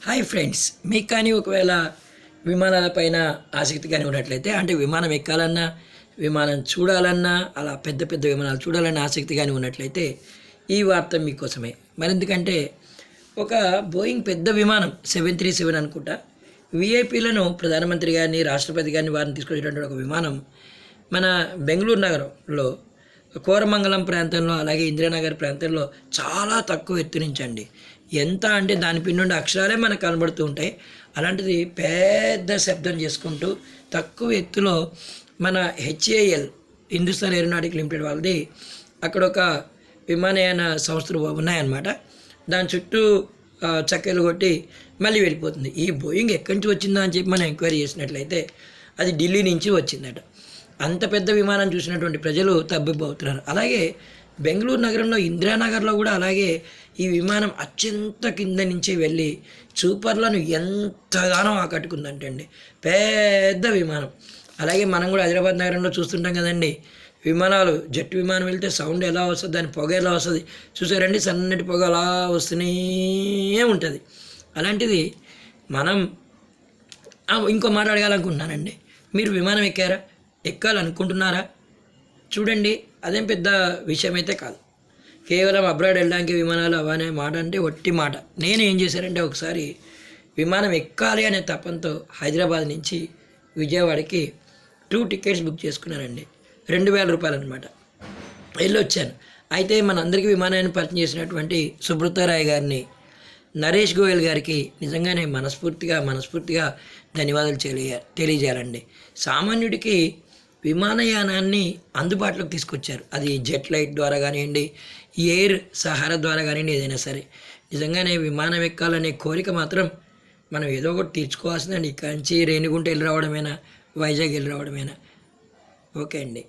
Hi friends, మీకు కానీ ఒకవేళ విమానాలపైన ఆసక్తి కానీ ఉన్నట్లయితే, అంటే విమానం ఎక్కాలన్నా విమానం చూడాలన్నా అలా పెద్ద పెద్ద విమానాలు చూడాలన్న ఆసక్తి కానీ ఉన్నట్లయితే ఈ వార్త మీకోసమే. మరెందుకంటే ఒక బోయింగ్ పెద్ద విమానం 737 అనుకుంటా, విఐపీలను ప్రధానమంత్రి గారిని రాష్ట్రపతి గారిని వారిని తీసుకొచ్చేటటువంటి ఒక విమానం మన బెంగళూరు నగరంలో కోరమంగళం ప్రాంతంలో అలాగే ఇందిరానగర్ ప్రాంతంలో చాలా తక్కువ ఎత్తు నుంచి అండి. ఎంత అంటే దాని నుండి అక్షరాలే మనకు కనబడుతూ ఉంటాయి. అలాంటిది పెద్ద శబ్దం చేసుకుంటూ తక్కువ ఎత్తులో మన హెచ్ఏఎల్ హిందుస్థాన్ ఏరోనాటిక్ లిమిటెడ్ వాళ్ళది అక్కడ ఒక విమానయాన సంస్థలు ఉన్నాయన్నమాట. దాని చుట్టూ చక్కెలు కొట్టి మళ్ళీ వెళ్ళిపోతుంది. ఈ బోయింగ్ ఎక్కడి నుంచి వచ్చిందా అని చెప్పి మనం ఎంక్వైరీ చేసినట్లయితే అది ఢిల్లీ నుంచి వచ్చిందట. అంత పెద్ద విమానం చూసినటువంటి ప్రజలు తబ్బిబ్బవుతున్నారు. అలాగే బెంగళూరు నగరంలో ఇందిరానగర్లో కూడా అలాగే ఈ విమానం అత్యంత కింద నుంచి వెళ్ళి చూపర్లను ఎంతగానో ఆకట్టుకుందంటే అండి, పెద్ద విమానం. అలాగే మనం కూడా హైదరాబాద్ నగరంలో చూస్తుంటాం కదండి, విమానాలు జెట్ విమానం వెళ్తే సౌండ్ ఎలా వస్తుంది, దాని పొగ ఎలా వస్తుంది చూసారండి, సన్నటి పొగ అలా వస్తూనే ఉంటుంది. అలాంటిది మనం ఇంకో మాట అడగాలనుకుంటున్నానండి, మీరు విమానం ఎక్కారా, ఎక్కాలనుకుంటున్నారా? చూడండి, అదేం పెద్ద విషయం అయితే కాదు. కేవలం అబ్రాడ్ వెళ్ళడానికి విమానాలు అవనే మాట అంటే ఒట్టి మాట. నేను ఏం చేశానంటే ఒకసారి విమానం ఎక్కాలి అనే తపంతో హైదరాబాద్ నుంచి విజయవాడకి 2 టికెట్స్ బుక్ చేసుకున్నానండి. 2000 రూపాయలు అనమాట. వెళ్ళొచ్చాను. అయితే మనందరికీ విమానాన్ని పరిచయం చేసినటువంటి సుబ్రతారాయ్ గారిని, నరేష్ గోయల్ గారికి నిజంగానే మనస్ఫూర్తిగా ధన్యవాదాలు తెలియజేయాలండి. సామాన్యుడికి విమానయానాన్ని అందుబాటులోకి తీసుకొచ్చారు. అది జెట్ లైట్ ద్వారా కానివ్వండి, ఎయిర్ సహారా ద్వారా కానివ్వండి, ఏదైనా సరే. నిజంగానే విమానం ఎక్కాలనే కోరిక మాత్రం మనం ఏదో ఒకటి తీర్చుకోవాల్సిందండి. ఇక్కడి నుంచి రేణిగుంట వెళ్ళి రావడమేనా, వైజాగ్ వెళ్ళి రావడమేనా. ఓకే అండి.